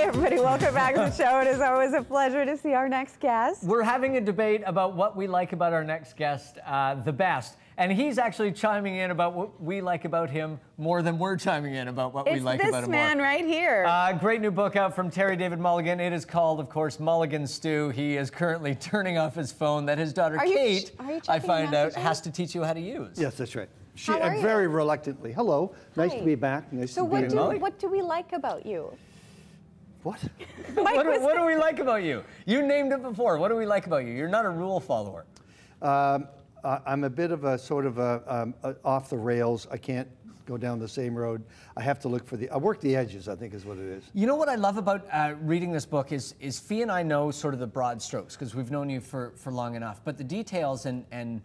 Hey everybody, welcome back to the show. It is always a pleasure to see our next guest. We're having a debate about what we like about our next guest the best. And he's actually chiming in about what we like about him more than we're chiming in about what we like about him more. It's this man right here. Great new book out from David Mulligan. It is called, of course, Mulligan Stew. He is currently turning off his phone that his daughter Kate, I find out, has to teach you how to use. Yes, that's right. She, How are you? very reluctantly. Hello. Nice Hi. to be back. Nice So to be what do we like about you? What? What do we like about you? You named it before. What do we like about you? You're not a rule follower. I'm a bit of a sort of off the rails. I can't go down the same road. I have to look for I work the edges, I think is what it is. You know what I love about reading this book is Fee and I know sort of the broad strokes because we've known you for long enough, but the details and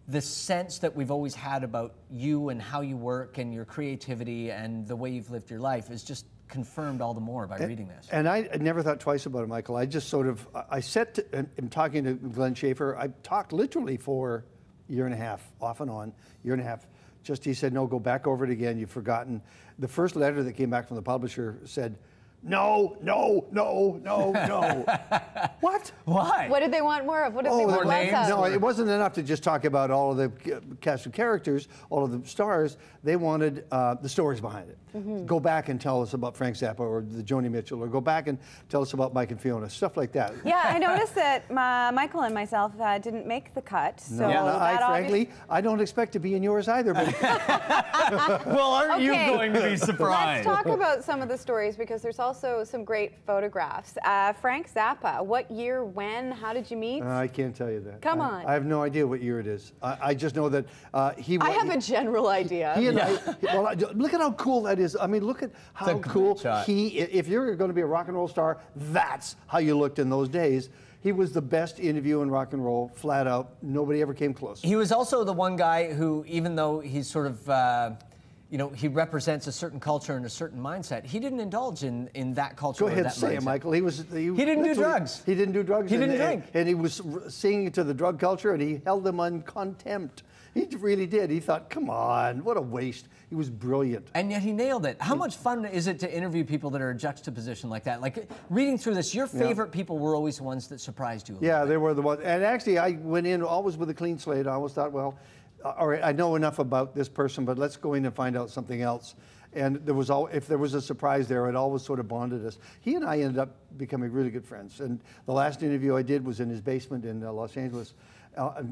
the sense that we've always had about you and how you work and your creativity and the way you've lived your life is just confirmed all the more by reading this. And I never thought twice about it, Michael. I just sort of, I'm talking to Glenn Schaefer. I talked literally for a year and a half, off and on, year and a half. Just he said, no, go back over it again. You've forgotten. The first letter that came back from the publisher said, no, no, no, no, no. What? Why? What did they want more of? What did they want less of? No, it wasn't enough to just talk about all of the cast of characters, all of the stars. They wanted the stories behind it. Go back and tell us about Frank Zappa or the Joni Mitchell, or go back and tell us about Mike and Fiona, stuff like that. Yeah, I noticed that Michael and myself didn't make the cut. So frankly, I don't expect to be in yours either. But well, aren't you going to be surprised? Let's talk about some of the stories because there's also some great photographs. Frank Zappa, what year, when, how did you meet? I can't tell you that. Come on. I have no idea what year it is. I just know that he. I have a general idea. He and well, look at how cool that is. I mean, look at how cool he. If you're going to be a rock and roll star, that's how you looked in those days. He was the best interview in rock and roll, flat out. Nobody ever came close. He was also the one guy who, even though he's sort of, you know, he represents a certain culture and a certain mindset, he didn't indulge in that culture. Go ahead, that say mindset. it, Michael. He didn't do drugs. He didn't do drugs. He didn't drink. And he was singing to the drug culture, and he held them in contempt. He really did. He thought, come on, what a waste. He was brilliant. And yet he nailed it. How much fun is it to interview people that are a juxtaposition like that? Like, reading through this, your favorite people were always the ones that surprised you a little bit. They were the ones. And actually, I went in always with a clean slate. I always thought, well, all right, I know enough about this person, but let's go in and find out something else. And there was if there was a surprise there, it always sort of bonded us. He and I ended up becoming really good friends. And the last interview I did was in his basement in Los Angeles,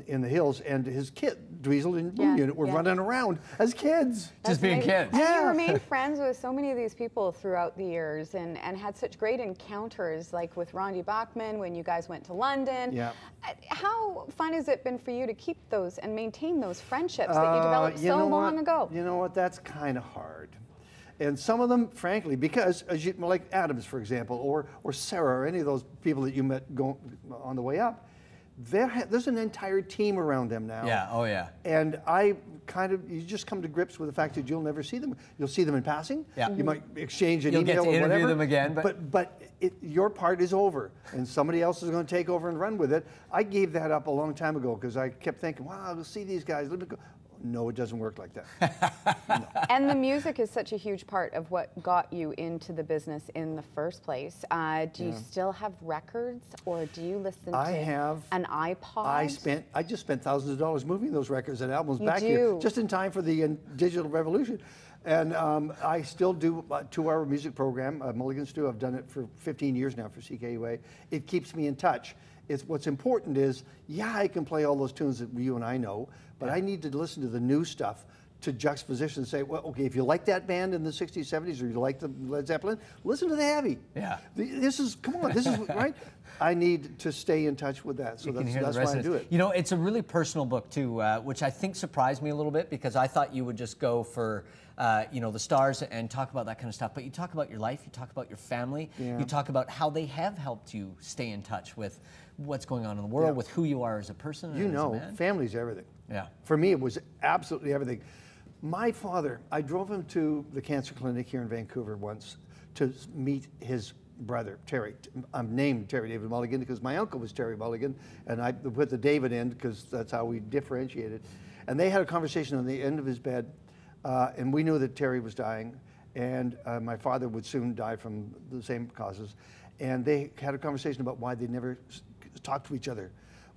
in the hills, and his kid, Dweezil and Boom Unit, were running around as kids. Just being kids. And you remained friends with so many of these people throughout the years and had such great encounters, like with Rondi Bachman when you guys went to London. Yeah. How fun has it been for you to keep those and maintain those friendships that you developed so long ago? You know what, that's kind of hard. And some of them, frankly, because, like Adams, for example, or Sarah, or any of those people that you met on the way up, there's an entire team around them now. Yeah, oh yeah. And you just come to grips with the fact that you'll never see them. You'll see them in passing. Yeah. You might exchange an email or whatever. You'll get to interview them again. But your part is over, and somebody else is going to take over and run with it. I gave that up a long time ago because I kept thinking, wow, I'll see these guys. Let me go. No, it doesn't work like that. No. And the music is such a huge part of what got you into the business in the first place. Do you still have records, or do you listen to an iPod? I just spent thousands of dollars moving those records and albums back here, just in time for the digital revolution. And I still do a 2-hour music program, Mulligan Stew. I've done it for 15 years now for CKUA. It keeps me in touch. What's important is, I can play all those tunes that you and I know, but I need to listen to the new stuff to juxtaposition and say, well, okay, if you like that band in the 60s, 70s, or you like the Led Zeppelin, listen to the Heavy. Yeah. Come on, this is, right? I need to stay in touch with that, so that's why I do it. You know, it's a really personal book, too, which I think surprised me a little bit, because I thought you would just go for, you know, the stars and talk about that kind of stuff, but you talk about your life, you talk about your family, you talk about how they have helped you stay in touch with what's going on in the world, with who you are as a person. You know, family's everything. Yeah. For me, it was absolutely everything. My father, I drove him to the cancer clinic here in Vancouver once to meet his brother, Terry. I'm named David Mulligan because my uncle was Terry Mulligan, and I put the David in because that's how we differentiated. And they had a conversation on the end of his bed, and we knew that Terry was dying. and my father would soon die from the same causes. And they had a conversation about why they never talked to each other.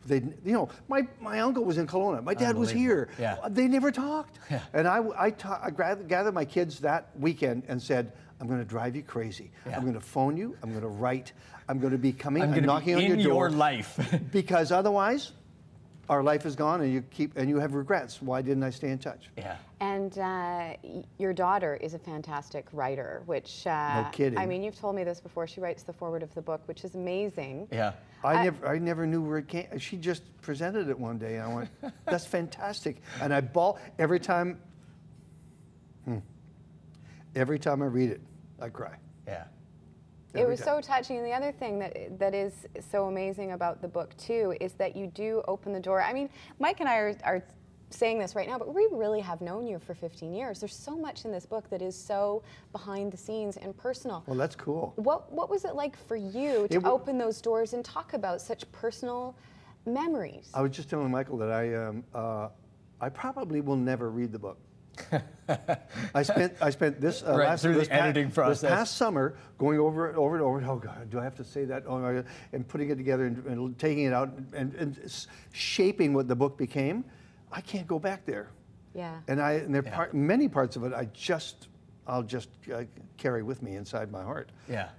They, you know, my uncle was in Kelowna. My dad was here. Yeah. They never talked. Yeah. And I gathered my kids that weekend and said, I'm going to drive you crazy. Yeah. I'm going to phone you. I'm going to write. I'm going to be coming and knocking on in your door. your life. Because otherwise, our life is gone, and you have regrets. Why didn't I stay in touch? Yeah. And your daughter is a fantastic writer, which no kidding. I mean, you've told me this before. She writes the foreword of the book, which is amazing. Yeah. I never knew where it came. She just presented it one day, and I went, "That's fantastic!" And I bawl every time. Every time I read it, I cry. Yeah. It was so touching. And the other thing that is so amazing about the book, too, is that you do open the door. I mean, Mike and I are saying this right now, but we really have known you for 15 years. There's so much in this book that is so behind the scenes and personal. Well, that's cool. What was it like for you to open those doors and talk about such personal memories? I was just telling Michael that I probably will never read the book. I spent this this past summer going over it over and over. Oh God, do I have to say that? Oh my God, and putting it together and taking it out and shaping what the book became. I can't go back there. Yeah. And many parts of it I'll just carry with me inside my heart. Yeah.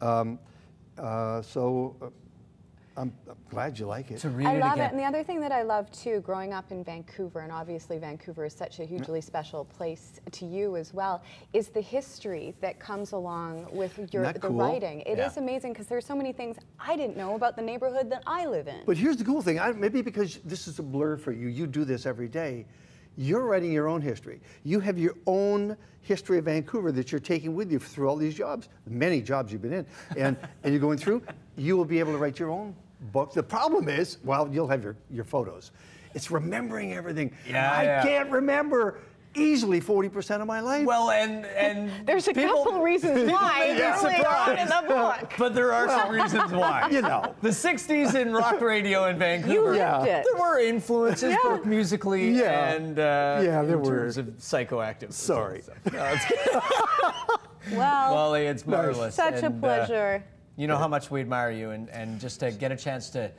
I'm glad you like it. I love it. And the other thing that I love too, growing up in Vancouver, and obviously Vancouver is such a hugely special place to you as well, is the history that comes along with the writing. It is amazing because there's so many things I didn't know about the neighborhood that I live in. But here's the cool thing, maybe because this is a blur for you, you do this every day, you're writing your own history. You have your own history of Vancouver that you're taking with you through all these jobs, many jobs you've been in, and you're going through, you will be able to write your own book. The problem is, well, you'll have your photos. It's remembering everything. I can't remember easily 40% of my life. Well, and there's a couple reasons why early on in the book. But there are some reasons why. You know. The 60s in rock radio in Vancouver. You lived it. There were influences both musically and there in were. terms of psychoactive. Sorry. Well, Molly, it's marvelous. Such a pleasure. You know how much we admire you, and just to get a chance to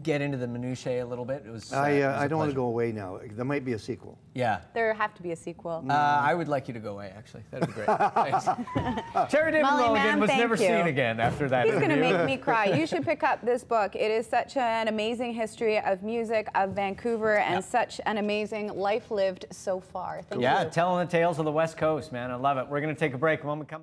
get into the minutiae a little bit. It was. I don't want to go away now. There might be a sequel. Yeah. There have to be a sequel. I would like you to go away, actually. That'd be great. Thanks. David Mulligan was never seen again after that interview. He's going to make me cry. You should pick up this book. It is such an amazing history of music, of Vancouver, and such an amazing life lived so far. Thank you. Telling the tales of the West Coast, man. I love it. We're going to take a break. When we come